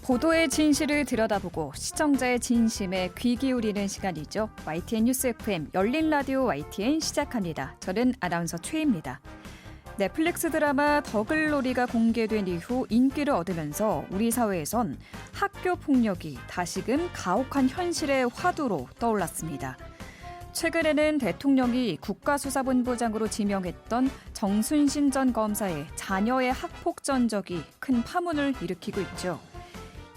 보도의 진실을 들여다보고 시청자의 진심에 귀 기울이는 시간이죠. YTN 뉴스 FM 열린 라디오 YTN 시작합니다. 저는 아나운서 최희입니다. 넷플릭스 드라마 더글로리가 공개된 이후 인기를 얻으면서 우리 사회에선 학교 폭력이 다시금 가혹한 현실의 화두로 떠올랐습니다. 최근에는 대통령이 국가수사본부장으로 지명했던 정순신 전 검사의 자녀의 학폭 전적이 큰 파문을 일으키고 있죠.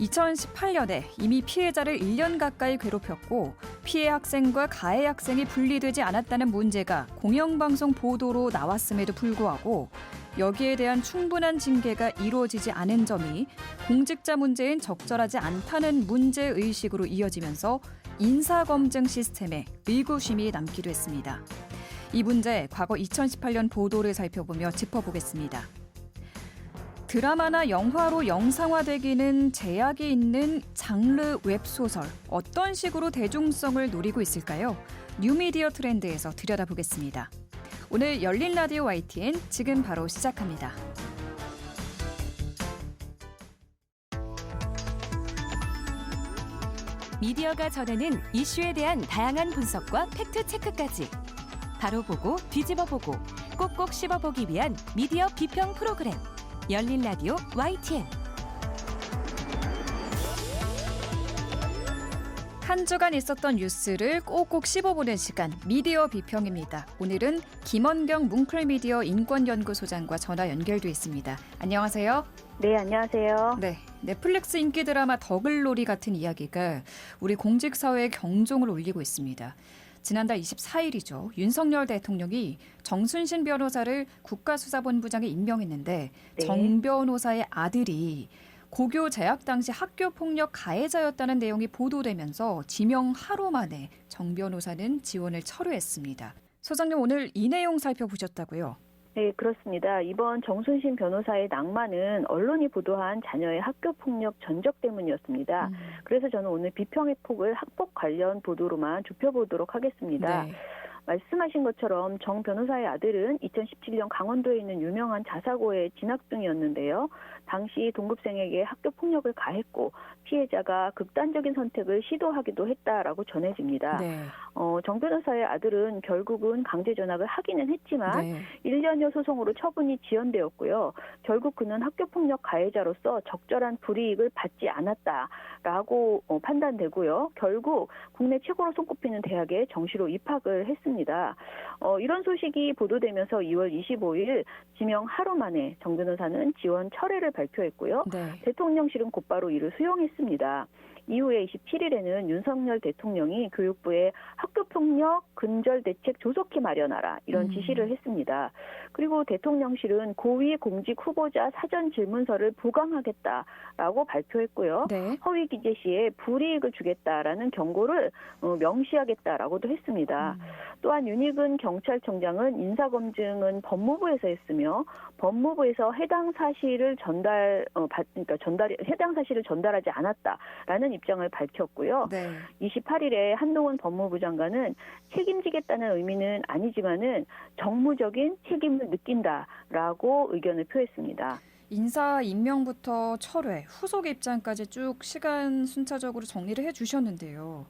2018년에 이미 피해자를 1년 가까이 괴롭혔고 피해 학생과 가해 학생이 분리되지 않았다는 문제가 공영방송 보도로 나왔음에도 불구하고 여기에 대한 충분한 징계가 이루어지지 않은 점이 공직자 문제엔 적절하지 않다는 문제의식으로 이어지면서 인사검증 시스템에 의구심이 남기도 했습니다. 이 문제 과거 2018년 보도를 살펴보며 짚어보겠습니다. 드라마나 영화로 영상화되기는 제약이 있는 장르 웹소설. 어떤 식으로 대중성을 노리고 있을까요? 뉴미디어 트렌드에서 들여다보겠습니다. 오늘 열린 라디오 YTN 지금 바로 시작합니다. 미디어가 전하는 이슈에 대한 다양한 분석과 팩트체크까지 바로 보고 뒤집어 보고 꼭꼭 씹어보기 위한 미디어 비평 프로그램 열린 라디오 YTN. 한 주간 있었던 뉴스를 꼭꼭 씹어보는 시간 미디어 비평입니다. 오늘은 김원경 뭉클미디어 인권연구소장과 전화 연결돼 있습니다. 안녕하세요. 네, 안녕하세요. 네, 넷플릭스 인기 드라마 더글로리 같은 이야기가 우리 공직사회에 경종을 울리고 있습니다. 지난달 24일이죠. 윤석열 대통령이 정순신 변호사를 국가수사본부장에 임명했는데 네. 정 변호사의 아들이 고교 재학 당시 학교폭력 가해자였다는 내용이 보도되면서 지명 하루 만에 정 변호사는 지원을 철회했습니다. 소장님, 오늘 이 내용 살펴보셨다고요? 네, 그렇습니다. 이번 정순신 변호사의 낭만은 언론이 보도한 자녀의 학교폭력 전적 때문이었습니다. 그래서 저는 오늘 비평의 폭을 학폭 관련 보도로만 좁혀보도록 하겠습니다. 네. 말씀하신 것처럼 정 변호사의 아들은 2017년 강원도에 있는 유명한 자사고에 진학 중이었는데요. 당시 동급생에게 학교폭력을 가했고 피해자가 극단적인 선택을 시도하기도 했다라고 전해집니다. 네. 정 변호사의 아들은 결국은 강제 전학을 하기는 했지만 네. 1년여 소송으로 처분이 지연되었고요. 결국 그는 학교폭력 가해자로서 적절한 불이익을 받지 않았다라고 판단되고요. 결국 국내 최고로 손꼽히는 대학에 정시로 입학을 했습니다. 이런 소식이 보도되면서 2월 25일 지명 하루 만에 정 변호사는 지원 철회를 발표했고요. 네. 대통령실은 곧바로 이를 수용했습니다. 이후에 27일에는 윤석열 대통령이 교육부에 학교폭력 근절대책 조속히 마련하라 이런 지시를 했습니다. 그리고 대통령실은 고위 공직 후보자 사전 질문서를 보강하겠다라고 발표했고요. 네. 허위 기재 시에 불이익을 주겠다라는 경고를 명시하겠다라고도 했습니다. 또한 윤희근 경찰청장은 인사검증은 법무부에서 했으며 법무부에서 해당 사실을 해당 사실을 전달하지 않았다라는 입장을 밝혔고요. 네. 28일에 한동훈 법무부 장관은 책임지겠다는 의미는 아니지만은 정무적인 책임을 느낀다라고 의견을 표했습니다. 인사 임명부터 철회, 후속 입장까지 쭉 시간 순차적으로 정리를 해주셨는데요.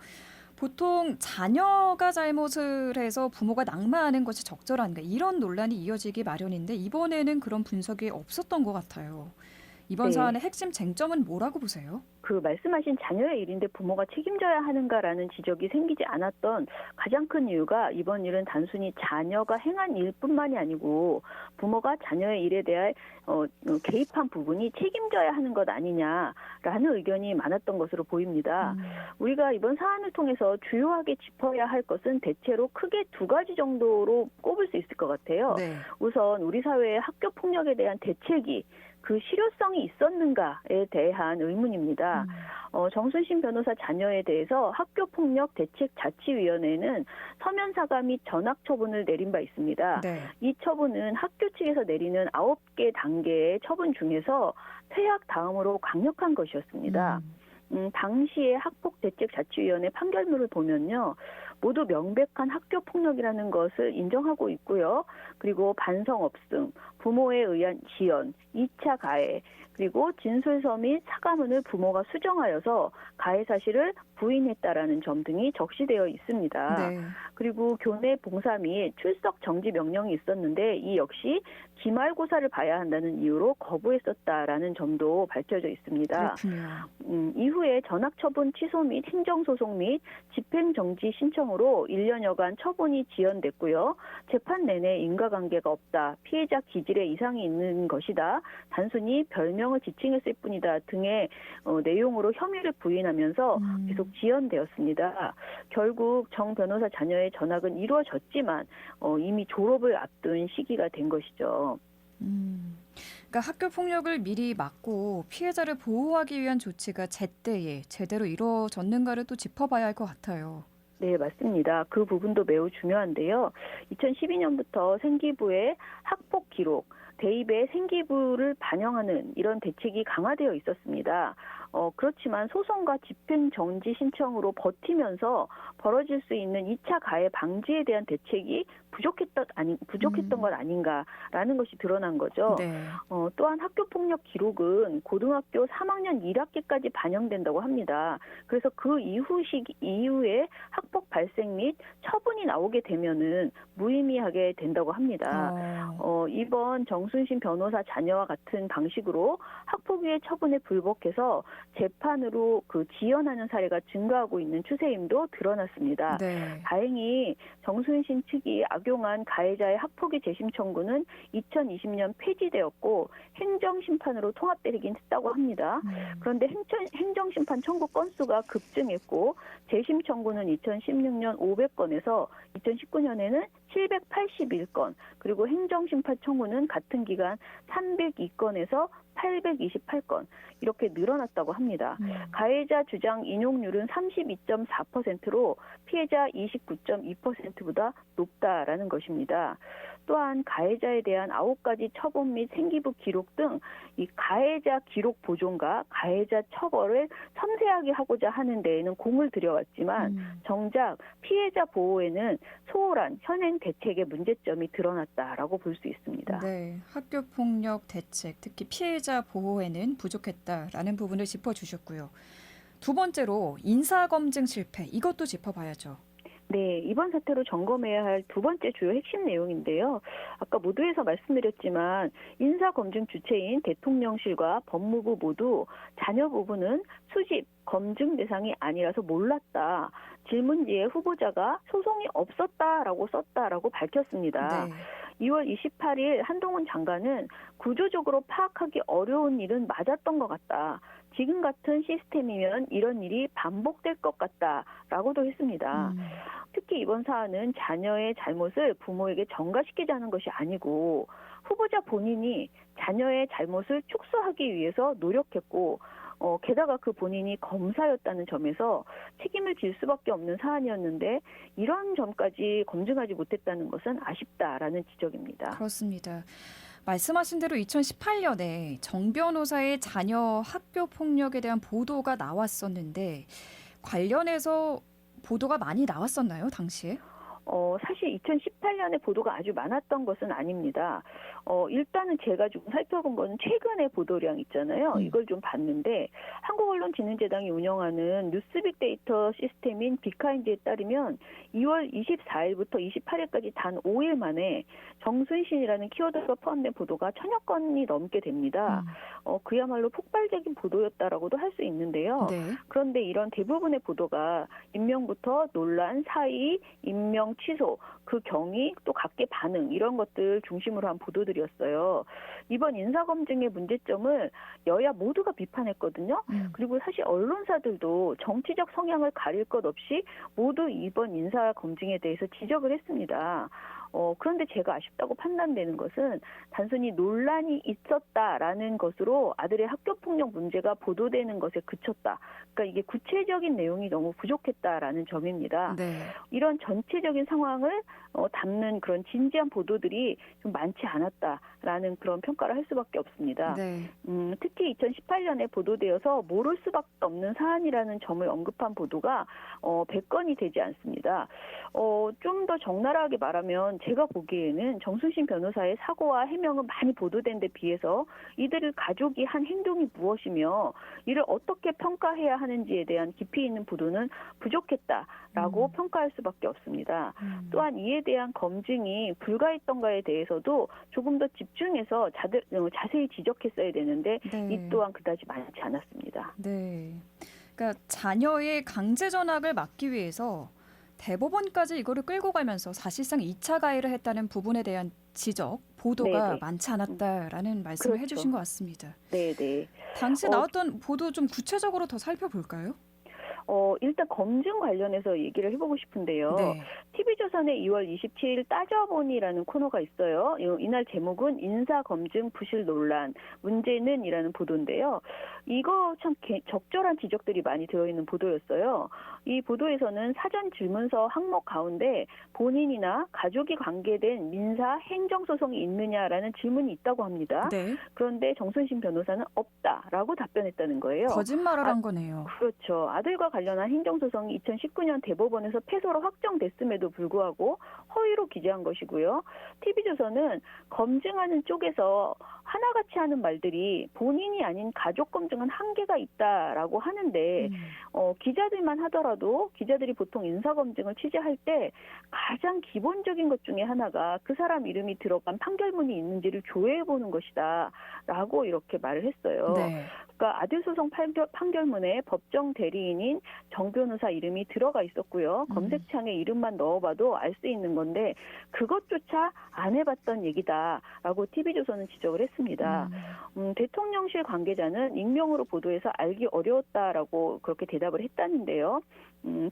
보통 자녀가 잘못을 해서 부모가 낙마하는 것이 적절한가 이런 논란이 이어지기 마련인데 이번에는 그런 분석이 없었던 것 같아요. 이번 네. 사안의 핵심 쟁점은 뭐라고 보세요? 그 말씀하신 자녀의 일인데 부모가 책임져야 하는가라는 지적이 생기지 않았던 가장 큰 이유가 이번 일은 단순히 자녀가 행한 일뿐만이 아니고 부모가 자녀의 일에 대해 개입한 부분이 책임져야 하는 것 아니냐라는 의견이 많았던 것으로 보입니다. 우리가 이번 사안을 통해서 주요하게 짚어야 할 것은 대체로 크게 두 가지 정도로 꼽을 수 있을 것 같아요. 네. 우선 우리 사회의 학교 폭력에 대한 대책이 그 실효성이 있었는가에 대한 의문입니다. 정순신 변호사 자녀에 대해서 학교폭력대책자치위원회는 서면 사과 및 전학 처분을 내린 바 있습니다. 네. 이 처분은 학교 측에서 내리는 9개 단계의 처분 중에서 퇴학 다음으로 강력한 것이었습니다. 당시의 학폭대책자치위원회 판결문을 보면요. 모두 명백한 학교 폭력이라는 것을 인정하고 있고요. 그리고 반성 없음, 부모에 의한 지연, 2차 가해, 그리고 진술서 및 사과문을 부모가 수정하여서 가해 사실을 부인했다라는 점 등이 적시되어 있습니다. 네. 그리고 교내 봉사 및 출석 정지 명령이 있었는데 이 역시 기말고사를 봐야 한다는 이유로 거부했었다라는 점도 밝혀져 있습니다. 그렇군요. 이후에 전학처분 취소 및 행정소송 및 집행정지 신청으로 1년여간 처분이 지연됐고요. 재판 내내 인과관계가 없다, 피해자 기질에 이상이 있는 것이다, 단순히 별명을 지칭했을 뿐이다 등의 내용으로 혐의를 부인하면서 계속 지연되었습니다. 결국 정 변호사 자녀의 전학은 이루어졌지만 이미 졸업을 앞둔 시기가 된 것이죠. 그러니까 학교 폭력을 미리 막고 피해자를 보호하기 위한 조치가 제때에 제대로 이루어졌는가를 또 짚어봐야 할 것 같아요. 네, 맞습니다. 그 부분도 매우 중요한데요. 2012년부터 생기부의 학폭 기록, 대입의 생기부를 반영하는 이런 대책이 강화되어 있었습니다. 그렇지만 소송과 집행정지 신청으로 버티면서 벌어질 수 있는 2차 가해 방지에 대한 대책이 부족했던 것 아닌가라는 것이 드러난 거죠. 네. 또한 학교폭력 기록은 고등학교 3학년 1학기까지 반영된다고 합니다. 그래서 그 이후에 학폭 발생 및 처분이 나오게 되면은 무의미하게 된다고 합니다. 이번 정순신 변호사 자녀와 같은 방식으로 학폭 위의 처분에 불복해서 재판으로 지연하는 사례가 증가하고 있는 추세임도 드러났습니다. 네. 다행히 정순신 측이 악용한 가해자의 학폭위 재심 청구는 2020년 폐지되었고 행정심판으로 통합되긴 했다고 합니다. 그런데 행정심판 청구 건수가 급증했고 재심 청구는 2016년 500건에서 2019년에는 781건, 그리고 행정심판 청구는 같은 기간 302건에서 828건 이렇게 늘어났다고 합니다. 가해자 주장 인용률은 32.4%로 피해자 29.2%보다 높다라는 것입니다. 또한 가해자에 대한 9가지 처분 및 생기부 기록 등 이 가해자 기록 보존과 가해자 처벌을 섬세하게 하고자 하는 데에는 공을 들여왔지만 정작 피해자 보호에는 소홀한 현행 대책의 문제점이 드러났다라고 볼 수 있습니다. 네, 학교 폭력 대책, 특히 피해자 보호에는 부족했다라는 부분을 짚어주셨고요. 두 번째로 인사검증 실패, 이것도 짚어봐야죠. 네, 이번 사태로 점검해야 할 두 번째 주요 핵심 내용인데요. 아까 모두에서 말씀드렸지만 인사검증 주체인 대통령실과 법무부 모두 자녀 부부는 수집, 검증 대상이 아니라서 몰랐다. 질문지에 후보자가 소송이 없었다라고 썼다라고 밝혔습니다. 네. 2월 28일 한동훈 장관은 구조적으로 파악하기 어려운 일은 맞았던 것 같다. 지금 같은 시스템이면 이런 일이 반복될 것 같다라고도 했습니다. 특히 이번 사안은 자녀의 잘못을 부모에게 전가시키자는 것이 아니고 후보자 본인이 자녀의 잘못을 축소하기 위해서 노력했고 게다가 그 본인이 검사였다는 점에서 책임을 질 수밖에 없는 사안이었는데 이런 점까지 검증하지 못했다는 것은 아쉽다라는 지적입니다. 그렇습니다. 말씀하신 대로 2018년에 정 변호사의 자녀 학교 폭력에 대한 보도가 나왔었는데 관련해서 보도가 많이 나왔었나요, 당시에? 사실 2018년에 보도가 아주 많았던 것은 아닙니다. 일단은 제가 좀 살펴본 거는 최근의 보도량 있잖아요. 이걸 좀 봤는데 한국언론진흥재단이 운영하는 뉴스빅데이터 시스템인 비카인드에 따르면 2월 24일부터 28일까지 단 5일 만에 정순신이라는 키워드가 포함된 보도가 1000여 건이 넘게 됩니다. 그야말로 폭발적인 보도였다라고도 할 수 있는데요. 네. 그런데 이런 대부분의 보도가 임명부터 논란, 사의, 임명 취소, 그 경위, 또 각계 반응 이런 것들 중심으로 한 보도들이었어요. 이번 인사검증의 문제점을 여야 모두가 비판했거든요. 그리고 사실 언론사들도 정치적 성향을 가릴 것 없이 모두 이번 인사검증에 대해서 지적을 했습니다. 그런데 제가 아쉽다고 판단되는 것은 단순히 논란이 있었다라는 것으로 아들의 학교폭력 문제가 보도되는 것에 그쳤다. 그러니까 이게 구체적인 내용이 너무 부족했다라는 점입니다. 네. 이런 전체적인 상황을 담는 그런 진지한 보도들이 좀 많지 않았다라는 그런 평가를 할 수밖에 없습니다. 네. 특히 2018년에 보도되어서 모를 수밖에 없는 사안이라는 점을 언급한 보도가 100건이 되지 않습니다. 좀 더 적나라하게 말하면 제가 보기에는 정순신 변호사의 사고와 해명은 많이 보도된 데 비해서 이들의 가족이 한 행동이 무엇이며 이를 어떻게 평가해야 하는지에 대한 깊이 있는 보도는 부족했다라고 평가할 수밖에 없습니다. 또한 이에 대한 검증이 불가했던가에 대해서도 조금 더 집중해서 자세히 지적했어야 되는데 네. 이 또한 그다지 많지 않았습니다. 네. 그러니까 자녀의 강제 전학을 막기 위해서 대법원까지 이거를 끌고 가면서 사실상 2차 가해를 했다는 부분에 대한 지적, 보도가 네네. 많지 않았다라는 말씀을 그렇죠. 해주신 것 같습니다. 네, 네. 당시 나왔던 보도 좀 구체적으로 더 살펴볼까요? 일단 검증 관련해서 얘기를 해보고 싶은데요. 네. TV조선의 2월 27일 따져보니라는 코너가 있어요. 이날 제목은 인사검증 부실 논란, 문제는이라는 보도인데요. 이거 참 적절한 지적들이 많이 들어있는 보도였어요. 이 보도에서는 사전 질문서 항목 가운데 본인이나 가족이 관계된 민사 행정소송이 있느냐라는 질문이 있다고 합니다. 네. 그런데 정순신 변호사는 없다라고 답변했다는 거예요. 거짓말을 한 거네요. 그렇죠. 아들과 관련한 행정소송이 2019년 대법원에서 패소로 확정됐음에도 불구하고 허위로 기재한 것이고요. TV조선은 검증하는 쪽에서 하나같이 하는 말들이 본인이 아닌 가족 검증은 한계가 있다라고 하는데 기자들만 하더라도 기자들이 보통 인사검증을 취재할 때 가장 기본적인 것 중에 하나가 그 사람 이름이 들어간 판결문이 있는지를 조회해보는 것이다 라고 이렇게 말을 했어요. 네. 그러니까 아들 소송 판결문에 법정 대리인인 정 변호사 이름이 들어가 있었고요. 검색창에 이름만 넣어봐도 알 수 있는 건데 그것조차 안 해봤던 얘기다라고 TV조선은 지적을 했습니다. 대통령실 관계자는 익명으로 보도해서 알기 어려웠다라고 그렇게 대답을 했다는데요.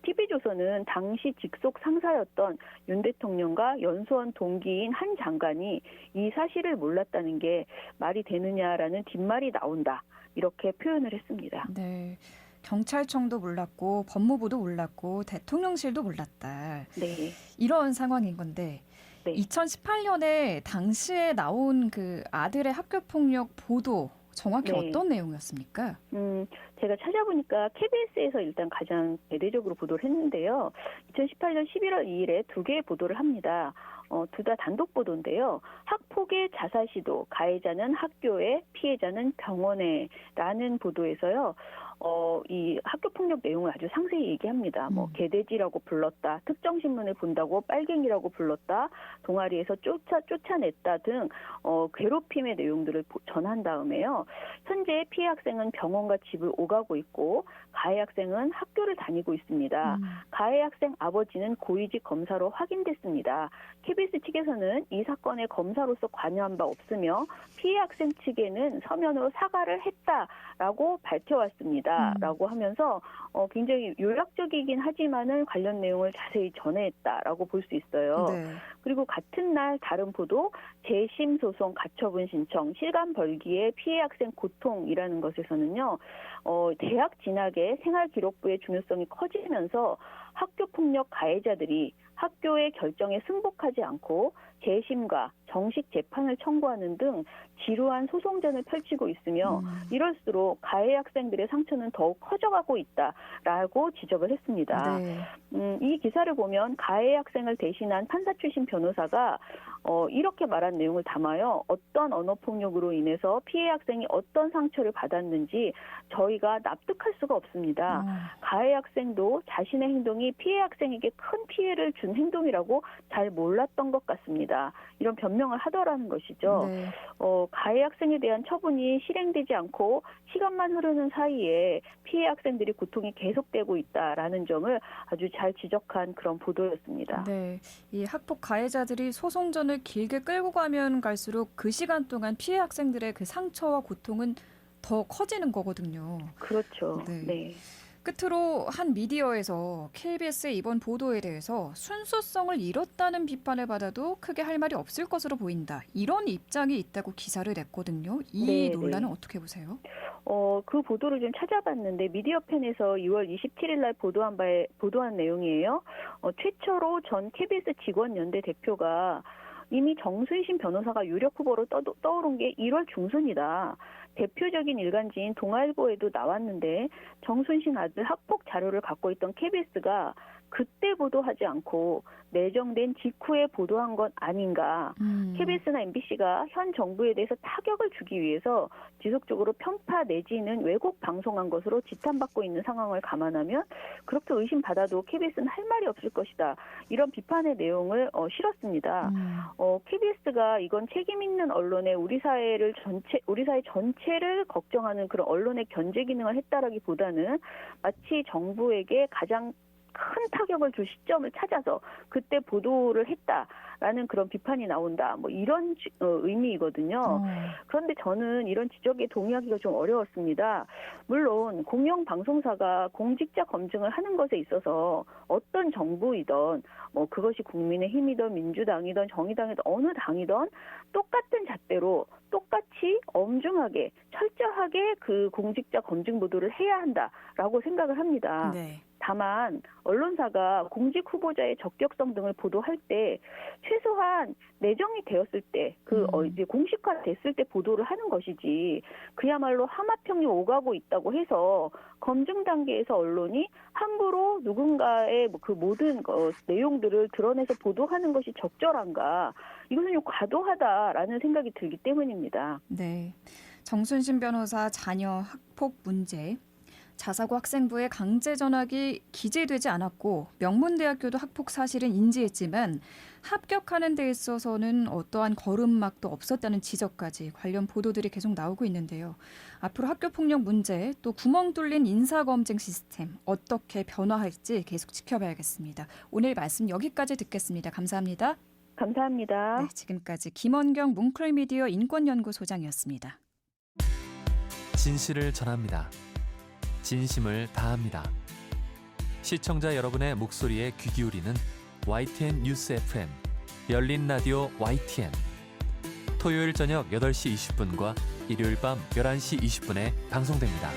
TV조선은 당시 직속 상사였던 윤 대통령과 연수원 동기인 한 장관이 이 사실을 몰랐다는 게 말이 되느냐라는 뒷말이 나온다. 이렇게 표현을 했습니다. 네. 경찰청도 몰랐고 법무부도 몰랐고 대통령실도 몰랐다. 네. 이런 상황인 건데 네. 2018년에 당시에 나온 그 아들의 학교폭력 보도 정확히 네. 어떤 내용이었습니까? 제가 찾아보니까 KBS에서 일단 가장 대대적으로 보도를 했는데요. 2018년 11월 2일에 두 개의 보도를 합니다. 둘 다 단독 보도인데요. 학폭의 자살 시도, 가해자는 학교에, 피해자는 병원에라는 보도에서요. 이 학교폭력 내용을 아주 상세히 얘기합니다. 개돼지라고 불렀다, 특정 신문을 본다고 빨갱이라고 불렀다, 동아리에서 쫓아냈다 등 괴롭힘의 내용들을 전한 다음에요. 현재 피해 학생은 병원과 집을 오가고 있고 가해 학생은 학교를 다니고 있습니다. 가해 학생 아버지는 고위직 검사로 확인됐습니다. KBS 측에서는 이 사건에 검사로서 관여한 바 없으며 피해 학생 측에는 서면으로 사과를 했다라고 밝혀왔습니다. 라고 하면서 굉장히 요약적이긴 하지만은 관련 내용을 자세히 전해했다라고 볼 수 있어요. 네. 그리고 같은 날 다른 보도 재심 소송 가처분 신청 실감 벌기에 피해 학생 고통이라는 것에서는요. 대학 진학의 생활기록부의 중요성이 커지면서 학교폭력 가해자들이 학교의 결정에 승복하지 않고 재심과 정식 재판을 청구하는 등 지루한 소송전을 펼치고 있으며 이럴수록 가해 학생들의 상처는 더욱 커져가고 있다라고 지적을 했습니다. 네. 이 기사를 보면 가해 학생을 대신한 판사 출신 변호사가 이렇게 말한 내용을 담아요. 어떤 언어폭력으로 인해서 피해 학생이 어떤 상처를 받았는지 저희가 납득할 수가 없습니다. 가해 학생도 자신의 행동이 피해 학생에게 큰 피해를 준 행동이라고 잘 몰랐던 것 같습니다. 이런 변명을 하더라는 것이죠. 네. 가해 학생에 대한 처분이 실행되지 않고 시간만 흐르는 사이에 피해 학생들이 고통이 계속되고 있다라는 점을 아주 잘 지적한 그런 보도였습니다. 네, 이 학폭 가해자들이 소송전을 길게 끌고 가면 갈수록 그 시간 동안 피해 학생들의 그 상처와 고통은 더 커지는 거거든요. 그렇죠. 네. 네. 끝으로 한 미디어에서 KBS의 이번 보도에 대해서 순수성을 잃었다는 비판을 받아도 크게 할 말이 없을 것으로 보인다. 이런 입장이 있다고 기사를 냈거든요. 이 네, 논란은 네. 어떻게 보세요? 그 보도를 좀 찾아봤는데 미디어편에서 2월 27일 날 보도한 내용이에요. 최초로 전 KBS 직원연대 대표가 이미 정순신 변호사가 유력 후보로 떠오른 게 1월 중순이다. 대표적인 일간지인 동아일보에도 나왔는데 정순신 아들 학폭 자료를 갖고 있던 KBS가 그때 보도하지 않고 내정된 직후에 보도한 건 아닌가. KBS나 MBC가 현 정부에 대해서 타격을 주기 위해서 지속적으로 편파 내지는 왜곡 방송한 것으로 지탄받고 있는 상황을 감안하면 그렇게 의심받아도 KBS는 할 말이 없을 것이다. 이런 비판의 내용을 실었습니다. KBS가 이건 책임 있는 언론의 우리 사회 전체를 걱정하는 그런 언론의 견제 기능을 했다라기보다는 마치 정부에게 가장 큰 타격을 줄 시점을 찾아서 그때 보도를 했다라는 그런 비판이 나온다. 뭐 이런 의미이거든요. 그런데 저는 이런 지적에 동의하기가 좀 어려웠습니다. 물론 공영방송사가 공직자 검증을 하는 것에 있어서 어떤 정부이든 뭐 그것이 국민의힘이든 민주당이든 정의당이든 어느 당이든 똑같은 잣대로 똑같이 엄중하게 철저하게 그 공직자 검증 보도를 해야 한다라고 생각을 합니다. 네. 다만 언론사가 공직 후보자의 적격성 등을 보도할 때 최소한 내정이 되었을 때 이제 공식화됐을 때 보도를 하는 것이지 그야말로 하마평이 오가고 있다고 해서 검증 단계에서 언론이 함부로 누군가의 그 모든 내용들을 드러내서 보도하는 것이 적절한가? 이것은 좀 과도하다라는 생각이 들기 때문입니다. 네. 정순신 변호사 자녀 학폭 문제. 자사고 학생부에 강제 전학이 기재되지 않았고 명문대학교도 학폭 사실은 인지했지만 합격하는 데 있어서는 어떠한 걸음막도 없었다는 지적까지 관련 보도들이 계속 나오고 있는데요. 앞으로 학교폭력 문제 또 구멍 뚫린 인사검증 시스템 어떻게 변화할지 계속 지켜봐야겠습니다. 오늘 말씀 여기까지 듣겠습니다. 감사합니다. 감사합니다. 네, 지금까지 김원경 뭉클미디어 인권연구소장이었습니다. 진실을 전합니다. 진심을 다합니다. 시청자 여러분의 목소리에 귀 기울이는 YTN 뉴스 FM 열린 라디오 YTN 토요일 저녁 8시 20분과 일요일 밤 11시 20분에 방송됩니다.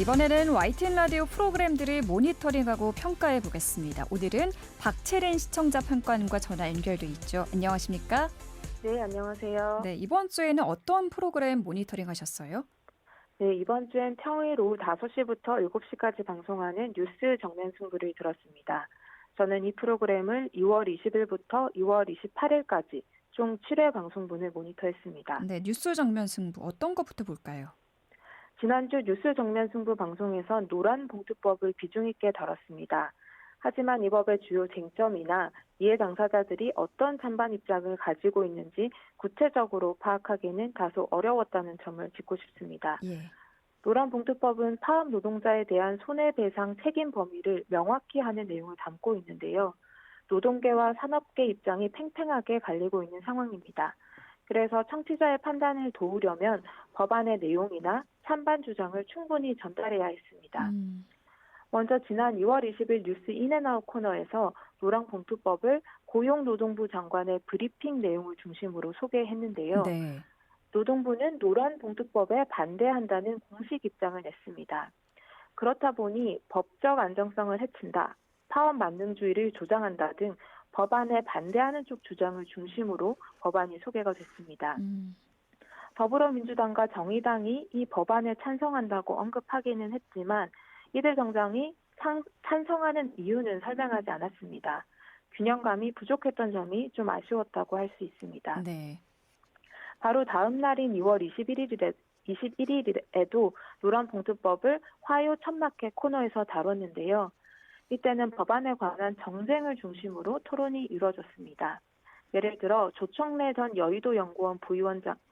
이번에는 YTN 라디오 프로그램들을 모니터링하고 평가해 보겠습니다. 오늘은 박채린 시청자 평가원과 전화 연결돼 있죠. 안녕하십니까? 네, 안녕하세요. 네, 이번 주에는 어떤 프로그램 모니터링 하셨어요? 네, 이번 주엔 평일 오후 5시부터 7시까지 방송하는 뉴스 정면 승부를 들었습니다. 저는 이 프로그램을 2월 20일부터 2월 28일까지 총 7회 방송분을 모니터했습니다. 네, 뉴스 정면 승부 어떤 것부터 볼까요? 지난주 뉴스 정면 승부 방송에선 노란 봉투법을 비중 있게 다뤘습니다. 하지만 이 법의 주요 쟁점이나 이해 당사자들이 어떤 찬반 입장을 가지고 있는지 구체적으로 파악하기는 다소 어려웠다는 점을 짚고 싶습니다. 예. 노란봉투법은 파업 노동자에 대한 손해배상 책임 범위를 명확히 하는 내용을 담고 있는데요. 노동계와 산업계 입장이 팽팽하게 갈리고 있는 상황입니다. 그래서 청취자의 판단을 도우려면 법안의 내용이나 찬반 주장을 충분히 전달해야 했습니다. 먼저 지난 2월 20일 뉴스 인앤아웃 코너에서 노란봉투법을 고용노동부 장관의 브리핑 내용을 중심으로 소개했는데요. 네. 노동부는 노란봉투법에 반대한다는 공식 입장을 냈습니다. 그렇다 보니 법적 안정성을 해친다, 파업 만능주의를 조장한다 등 법안에 반대하는 쪽 주장을 중심으로 법안이 소개가 됐습니다. 더불어민주당과 정의당이 이 법안에 찬성한다고 언급하기는 했지만 이들 정당이 찬성하는 이유는 설명하지 않았습니다. 균형감이 부족했던 점이 좀 아쉬웠다고 할 수 있습니다. 네. 바로 다음 날인 2월 21일에도 노란봉투법을 화요 천막회 코너에서 다뤘는데요. 이때는 법안에 관한 정쟁을 중심으로 토론이 이루어졌습니다. 예를 들어 조청래 전 여의도연구원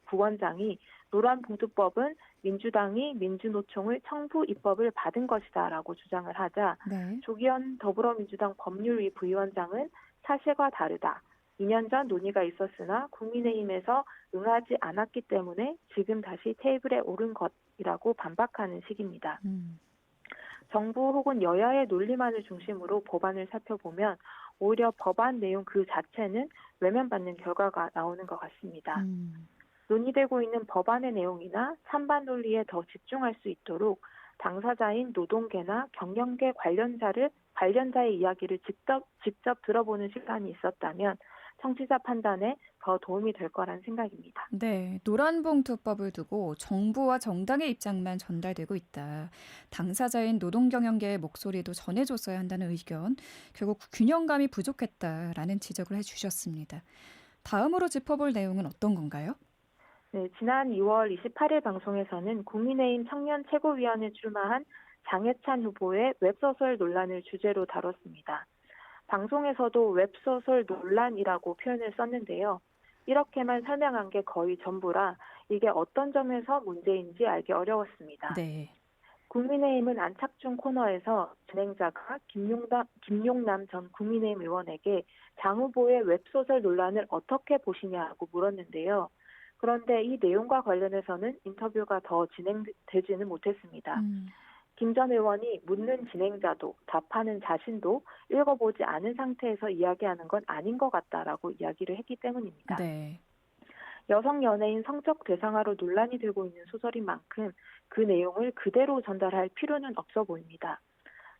부원장이 노란봉투법은 민주당이 민주노총을 청부 입법을 받은 것이다라고 주장을 하자 네. 조기현 더불어민주당 법률위 부위원장은 사실과 다르다. 2년 전 논의가 있었으나 국민의힘에서 응하지 않았기 때문에 지금 다시 테이블에 오른 것이라고 반박하는 식입니다. 정부 혹은 여야의 논리만을 중심으로 법안을 살펴보면 오히려 법안 내용 그 자체는 외면받는 결과가 나오는 것 같습니다. 논의되고 있는 법안의 내용이나 찬반 논리에 더 집중할 수 있도록 당사자인 노동계나 경영계 관련자의 이야기를 직접 들어보는 시간이 있었다면 청취자 판단에 더 도움이 될 거란 생각입니다. 네, 노란봉투법을 두고 정부와 정당의 입장만 전달되고 있다. 당사자인 노동경영계의 목소리도 전해줬어야 한다는 의견, 결국 균형감이 부족했다라는 지적을 해주셨습니다. 다음으로 짚어볼 내용은 어떤 건가요? 네, 지난 2월 28일 방송에서는 국민의힘 청년 최고위원에 출마한 장해찬 후보의 웹소설 논란을 주제로 다뤘습니다. 방송에서도 웹소설 논란이라고 표현을 썼는데요. 이렇게만 설명한 게 거의 전부라 이게 어떤 점에서 문제인지 알기 어려웠습니다. 네. 국민의힘은 안착중 코너에서 진행자가 김용남 전 국민의힘 의원에게 장 후보의 웹소설 논란을 어떻게 보시냐고 물었는데요. 그런데 이 내용과 관련해서는 인터뷰가 더 진행되지는 못했습니다. 김 전 의원이 묻는 진행자도 답하는 자신도 읽어보지 않은 상태에서 이야기하는 건 아닌 것 같다라고 이야기를 했기 때문입니다. 네. 여성 연예인 성적 대상화로 논란이 되고 있는 소설인 만큼 그 내용을 그대로 전달할 필요는 없어 보입니다.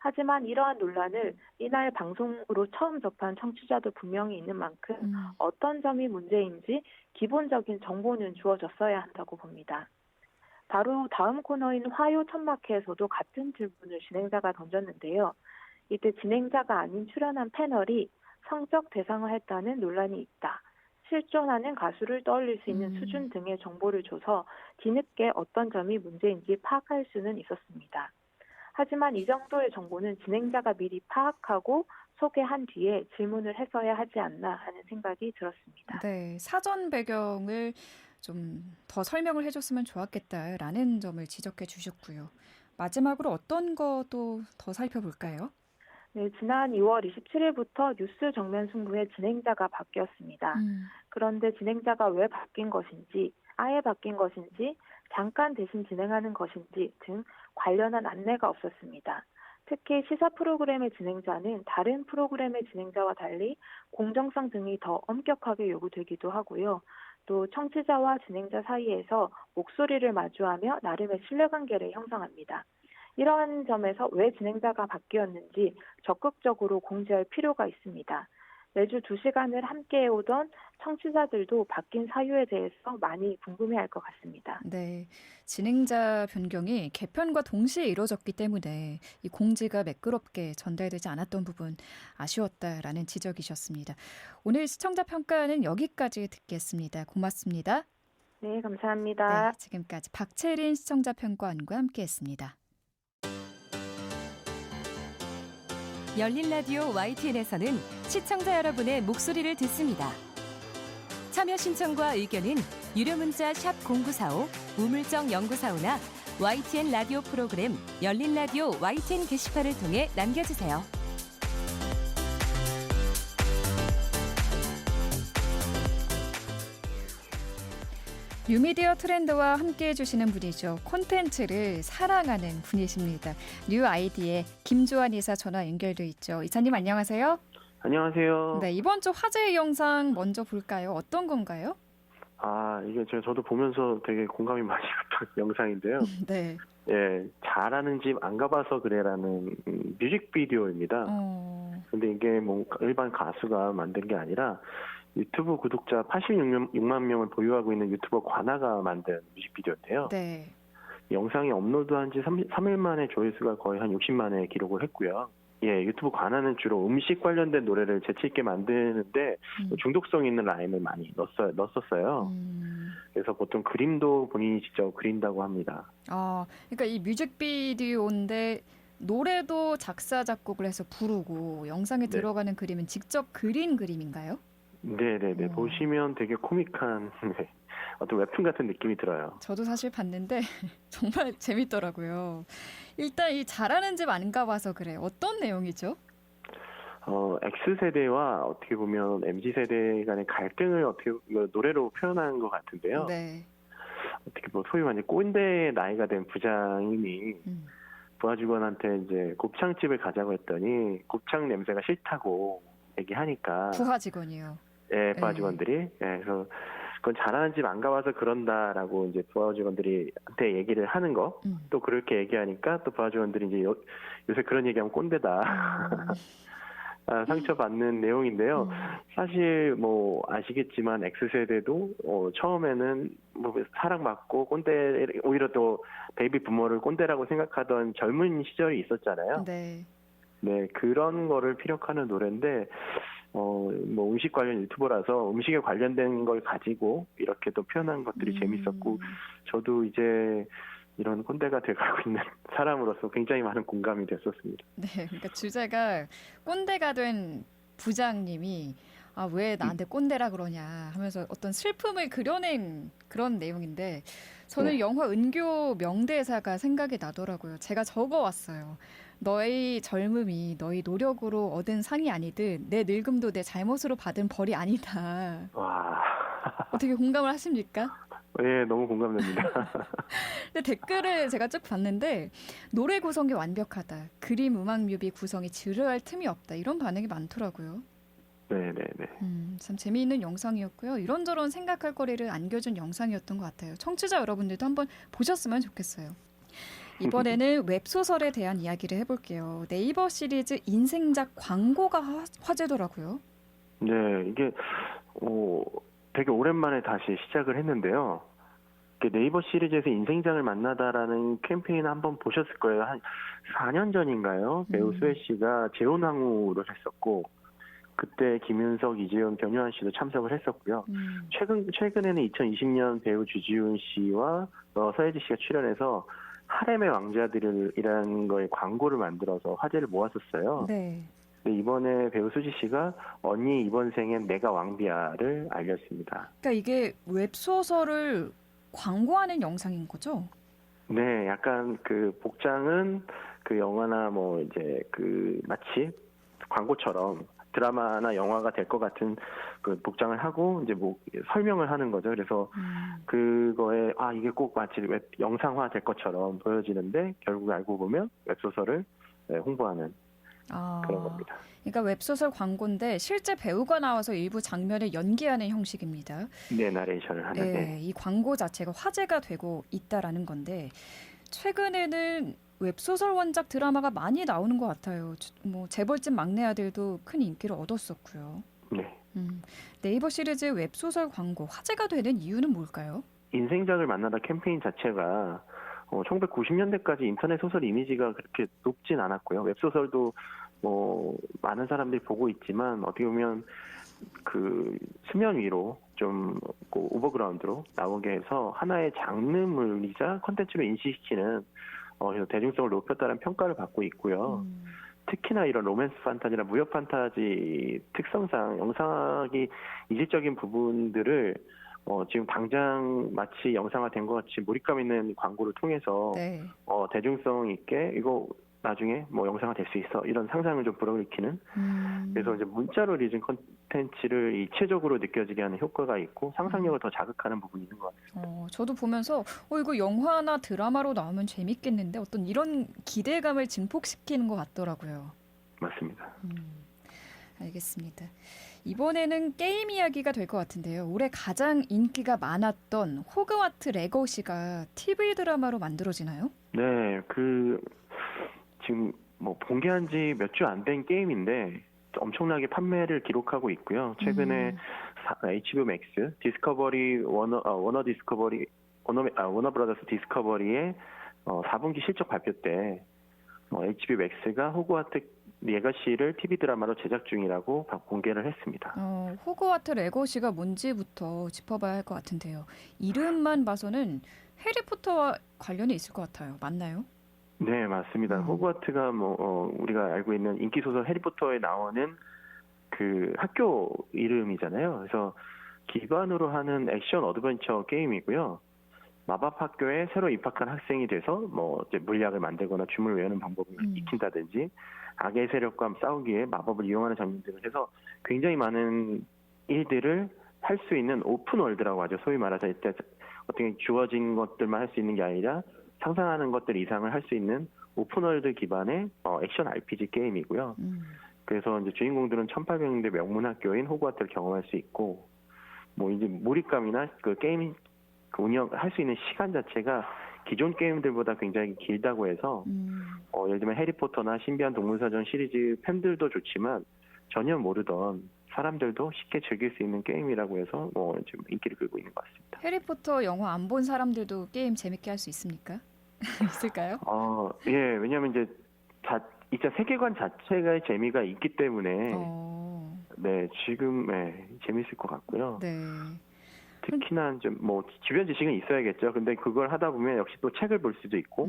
하지만 이러한 논란을 이날 방송으로 처음 접한 청취자도 분명히 있는 만큼 어떤 점이 문제인지 기본적인 정보는 주어졌어야 한다고 봅니다. 바로 다음 코너인 화요 천막회에서도 같은 질문을 진행자가 던졌는데요. 이때 진행자가 아닌 출연한 패널이 성적 대상화했다는 논란이 있다. 실존하는 가수를 떠올릴 수 있는 수준 등의 정보를 줘서 뒤늦게 어떤 점이 문제인지 파악할 수는 있었습니다. 하지만 이 정도의 정보는 진행자가 미리 파악하고 소개한 뒤에 질문을 했어야 하지 않나 하는 생각이 들었습니다. 네, 사전 배경을 좀 더 설명을 해줬으면 좋았겠다라는 점을 지적해 주셨고요. 마지막으로 어떤 것도 더 살펴볼까요? 네, 지난 2월 27일부터 뉴스 정면 승부의 진행자가 바뀌었습니다. 그런데 진행자가 왜 바뀐 것인지, 아예 바뀐 것인지, 잠깐 대신 진행하는 것인지 등 관련한 안내가 없었습니다. 특히 시사 프로그램의 진행자는 다른 프로그램의 진행자와 달리 공정성 등이 더 엄격하게 요구되기도 하고요. 또 청취자와 진행자 사이에서 목소리를 마주하며 나름의 신뢰관계를 형성합니다. 이러한 점에서 왜 진행자가 바뀌었는지 적극적으로 공지할 필요가 있습니다. 매주 2시간을 함께 해오던 청취자들도 바뀐 사유에 대해서 많이 궁금해할 것 같습니다. 네, 진행자 변경이 개편과 동시에 이루어졌기 때문에 이 공지가 매끄럽게 전달되지 않았던 부분 아쉬웠다라는 지적이셨습니다. 오늘 시청자 평가는 여기까지 듣겠습니다. 고맙습니다. 네, 감사합니다. 네, 지금까지 박채린 시청자 평가원과 함께했습니다. 열린 라디오 YTN에서는 시청자 여러분의 목소리를 듣습니다. 참여 신청과 의견은 유료 문자 샵 0945, 우물정 0945나 YTN 라디오 프로그램 열린 라디오 YTN 게시판을 통해 남겨주세요. 뉴미디어 트렌드와 함께해 주시는 분이죠. 콘텐츠를 사랑하는 분이십니다. 뉴 아이디의 김주환 이사 전화 연결돼 있죠. 이사님 안녕하세요. 안녕하세요. 네, 이번 주 화제의 영상 먼저 볼까요? 어떤 건가요? 이게 저도 보면서 되게 공감이 많이 갔던 영상인데요. 네. 예, 잘하는 집 안 가봐서 그래라는 뮤직비디오입니다. 근데 이게 뭐 일반 가수가 만든 게 아니라 유튜브 구독자 86만 명을 보유하고 있는 유튜버 관아가 만든 뮤직비디오인데요. 네. 영상이 업로드한 지 3일 만에 조회수가 거의 한 60만회 기록을 했고요. 예, 유튜브 관아는 주로 음식 관련된 노래를 재치 있게 만드는데 중독성 있는 라임을 많이 넣었어요. 그래서 보통 그림도 본인이 직접 그린다고 합니다. 그러니까 이 뮤직비디오인데 노래도 작사 작곡을 해서 부르고 영상에 네. 들어가는 그림은 직접 그린 그림인가요? 네네네. 보시면 되게 코믹한 어떤 웹툰 같은 느낌이 들어요. 저도 사실 봤는데 정말 재밌더라고요. 일단 이 잘하는 집 안 가봐서 그래. 어떤 내용이죠? X세대와 어떻게 보면 MZ세대 간의 갈등을 어떻게 노래로 표현한 것 같은데요. 네. 어떻게 뭐 소위 말해 꼰대 나이가 된 부장님이 부하 직원한테 이제 곱창집을 가자고 했더니 곱창 냄새가 싫다고 얘기하니까 부하 직원이요. 예, 부하 네. 직원들이 예, 그래서 그건 잘하는 집 안 가봐서 그런다라고 이제 부하 직원들이한테 얘기를 하는 거 또 그렇게 얘기하니까 또 부하 직원들이 이제 요새 그런 얘기하면 꼰대다. 상처받는 내용인데요. 사실 뭐 아시겠지만 X세대도 처음에는 뭐 사랑받고 꼰대 오히려 또 베이비 부모를 꼰대라고 생각하던 젊은 시절이 있었잖아요. 네. 네, 그런 거를 피력하는 노래인데 뭐 음식 관련 유튜버라서 음식에 관련된 걸 가지고 이렇게 또 표현한 것들이 재밌었고 저도 이제 이런 꼰대가 돼가고 있는 사람으로서 굉장히 많은 공감이 됐었습니다. 네. 그러니까 주제가 꼰대가 된 부장님이 왜 나한테 꼰대라 그러냐 하면서 어떤 슬픔을 그려낸 그런 내용인데 저는 네. 영화 은교 명대사가 생각이 나더라고요. 제가 적어왔어요. 너의 젊음이 너의 노력으로 얻은 상이 아니듯 내 늙음도 내 잘못으로 받은 벌이 아니다. 와, 어떻게 공감을 하십니까? 예, 너무 공감됩니다. 근데 댓글을 제가 쭉 봤는데 노래 구성이 완벽하다. 그림, 음악, 뮤비 구성이 지루할 틈이 없다. 이런 반응이 많더라고요. 네네네. 참 재미있는 영상이었고요. 이런저런 생각할 거리를 안겨준 영상이었던 것 같아요. 청취자 여러분들도 한번 보셨으면 좋겠어요. 이번에는 웹소설에 대한 이야기를 해볼게요. 네이버 시리즈 인생작 광고가 화제더라고요. 네, 이게 되게 오랜만에 다시 시작을 했는데요. 네이버 시리즈에서 인생장을 만나다라는 캠페인 한번 보셨을 거예요. 한 4년 전인가요? 배우 수혜 씨가 재혼왕후를 했었고 그때 김윤석, 이재용, 변요한 씨도 참석을 했었고요. 최근에는 2020년 배우 주지훈 씨와 서예지 씨가 출연해서 하렘의 왕자들이라는 거에 광고를 만들어서 화제를 모았었어요. 네. 근데 이번에 배우 수지 씨가 언니 이번 생엔 내가 왕비야를 알렸습니다. 그러니까 이게 웹소설을 광고하는 영상인 거죠? 네, 약간 그 복장은 그 영화나 뭐 이제 그 마치 광고처럼 드라마나 영화가 될 것 같은 그 복장을 하고 이제 뭐 설명을 하는 거죠. 그래서 그거에 이게 꼭 마치 영상화 될 것처럼 보여지는데 결국 알고 보면 웹소설을 홍보하는 그런 겁니다. 그러니까 웹소설 광고인데 실제 배우가 나와서 일부 장면을 연기하는 형식입니다. 네, 나레이션을 하는. 네, 이 광고 자체가 화제가 되고 있다라는 건데 최근에는 웹소설 원작 드라마가 많이 나오는 것 같아요. 뭐 재벌집 막내 아들도 큰 인기를 얻었었고요. 네. 네이버 시리즈 웹소설 광고 화제가 되는 이유는 뭘까요? 인생작을 만나다 캠페인 자체가 1990년대까지 인터넷 소설 이미지가 그렇게 높진 않았고요. 웹소설도 뭐 많은 사람들이 보고 있지만 어떻게 보면 그 수면 위로 좀 오버그라운드로 나오게 해서 하나의 장르물이자 콘텐츠로 인식시키는 그래서 대중성을 높였다는 평가를 받고 있고요. 특히나 이런 로맨스 판타지나 무협 판타지 특성상 영상이 이질적인 부분들을 지금 당장 마치 영상화된 것 같이 몰입감 있는 광고를 통해서 네. 대중성 있게 이거 나중에 뭐 영상화 될 수 있어 이런 상상을 좀 불어일으키는 그래서 이제 문자로 리즌 콘텐츠를 입체적으로 느껴지게 하는 효과가 있고 상상력을 더 자극하는 부분이 있는 것 같습니다. 저도 보면서 이거 영화나 드라마로 나오면 재밌겠는데 어떤 이런 기대감을 증폭시키는 것 같더라고요. 맞습니다. 알겠습니다. 이번에는 게임 이야기가 될 것 같은데요. 올해 가장 인기가 많았던 호그와트 레거시가 TV 드라마로 만들어지나요? 네, 지금 뭐 공개한 지 몇 주 안 된 게임인데 엄청나게 판매를 기록하고 있고요. 최근에 HBO 맥스, 디스커버리 워너 브라더스 디스커버리의 4분기 실적 발표 때 HBO 맥스가 호그와트 레거시를 TV 드라마로 제작 중이라고 공개를 했습니다. 호그와트 레거시가 뭔지부터 짚어봐야 할 것 같은데요. 이름만 봐서는 해리포터와 관련이 있을 것 같아요. 맞나요? 네, 맞습니다. 호그와트가 우리가 알고 있는 인기 소설 해리포터에 나오는 그 학교 이름이잖아요. 그래서 기반으로 하는 액션 어드벤처 게임이고요. 마법 학교에 새로 입학한 학생이 돼서 뭐 이제 물약을 만들거나 춤을 외우는 방법을 익힌다든지 악의 세력과 싸우기 위해 마법을 이용하는 장면 등을 해서 굉장히 많은 일들을 할 수 있는 오픈 월드라고 하죠. 소위 말해서 이때 어떻게 주어진 것들만 할 수 있는 게 아니라 상상하는 것들 이상을 할 수 있는 오픈 월드 기반의 액션 RPG 게임이고요. 그래서 이제 주인공들은 1800년대 명문 학교인 호그와트를 경험할 수 있고, 뭐 이제 몰입감이나 그 게임 운영할 수 있는 시간 자체가 기존 게임들보다 굉장히 길다고 해서 예를 들면 해리포터나 신비한 동물사전 시리즈 팬들도 좋지만 전혀 모르던 사람들도 쉽게 즐길 수 있는 게임이라고 해서 지금 인기를 끌고 있는 것 같습니다. 해리포터 영화 안 본 사람들도 게임 재밌게 할 수 있습니까? 있을까요? 예, 왜냐하면 이제 진짜 세계관 자체가 재미가 있기 때문에 네, 지금 재밌을 것 같고요. 네. 특히나 좀 뭐 주변 지식은 있어야겠죠. 근데 그걸 하다 보면 역시 또 책을 볼 수도 있고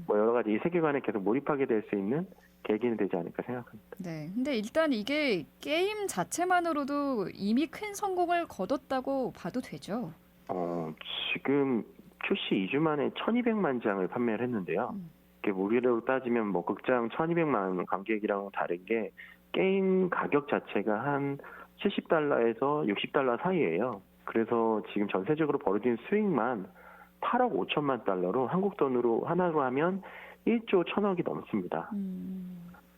뭐 여러 가지 이 세계관에 계속 몰입하게 될 수 있는 계기는 되지 않을까 생각합니다. 네. 근데 일단 이게 게임 자체만으로도 이미 큰 성공을 거뒀다고 봐도 되죠. 지금 출시 2주 만에 1,200만 장을 판매를 했는데요. 이게 우리로 따지면 뭐 극장 1,200만 관객이랑 다른 게 게임 가격 자체가 한 $70에서 $60 사이예요. 그래서 지금 전 세계적으로 벌어진 수익만 8억 5천만 달러로 한국 돈으로 하나로 하면 1조 1,000억이 넘습니다.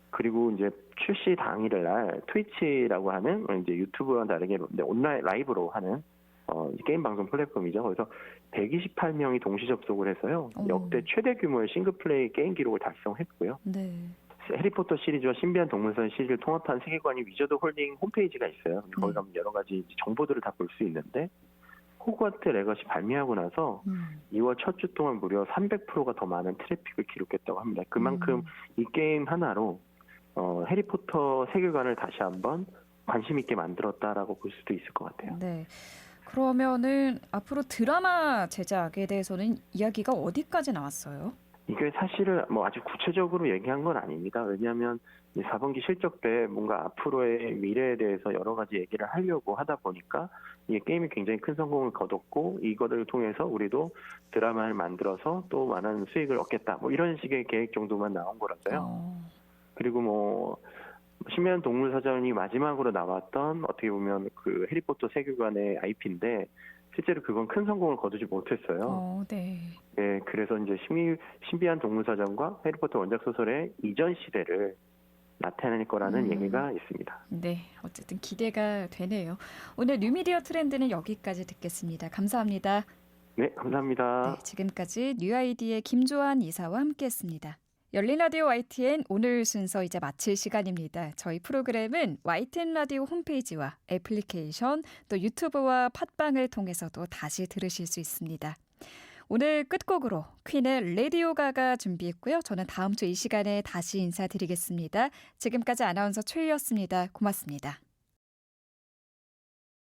그리고 이제 출시 당일을 날 트위치라고 하는 이제 유튜브와 다르게 온라인 라이브로 하는 게임 방송 플랫폼이죠. 그래서 128명이 동시 접속을 해서요. 역대 최대 규모의 싱글플레이 게임 기록을 달성했고요. 네. 해리포터 시리즈와 신비한 동물사전 시리즈를 통합한 세계관이 위저드 홀딩 홈페이지가 있어요. 거기 가면 여러 가지 정보들을 다 볼 수 있는데 호그와트 레거시 발매하고 나서 2월 첫 주 동안 무려 300%가 더 많은 트래픽을 기록했다고 합니다. 그만큼 이 게임 하나로 해리포터 세계관을 다시 한번 관심 있게 만들었다라고 볼 수도 있을 것 같아요. 네. 그러면은 앞으로 드라마 제작에 대해서는 이야기가 어디까지 나왔어요? 이게 사실은 뭐 아주 구체적으로 얘기한 건 아닙니다. 왜냐하면 4분기 실적 때 뭔가 앞으로의 미래에 대해서 여러 가지 얘기를 하려고 하다 보니까 이 게임이 굉장히 큰 성공을 거뒀고 이거를 통해서 우리도 드라마를 만들어서 또 많은 수익을 얻겠다. 뭐 이런 식의 계획 정도만 나온 거라서요. 그리고 뭐 신비한 동물사전이 마지막으로 나왔던 어떻게 보면 그 해리포터 세계관의 IP인데 실제로 그건 큰 성공을 거두지 못했어요. 네. 네, 그래서 이제 신비한 동물사전과 해리포터 원작 소설의 이전 시대를 나타낼 거라는 얘기가 있습니다. 네, 어쨌든 기대가 되네요. 오늘 뉴미디어 트렌드는 여기까지 듣겠습니다. 감사합니다. 네, 감사합니다. 네, 지금까지 뉴아이디의 김조한 이사와 함께했습니다. 열린 라디오 YTN 오늘 순서 이제 마칠 시간입니다. 저희 프로그램은 YTN 라디오 홈페이지와 애플리케이션 또 유튜브와 팟빵을 통해서도 다시 들으실 수 있습니다. 오늘 끝곡으로 퀸의 라디오 가가 준비했고요. 저는 다음 주 이 시간에 다시 인사드리겠습니다. 지금까지 아나운서 최희였습니다. 고맙습니다.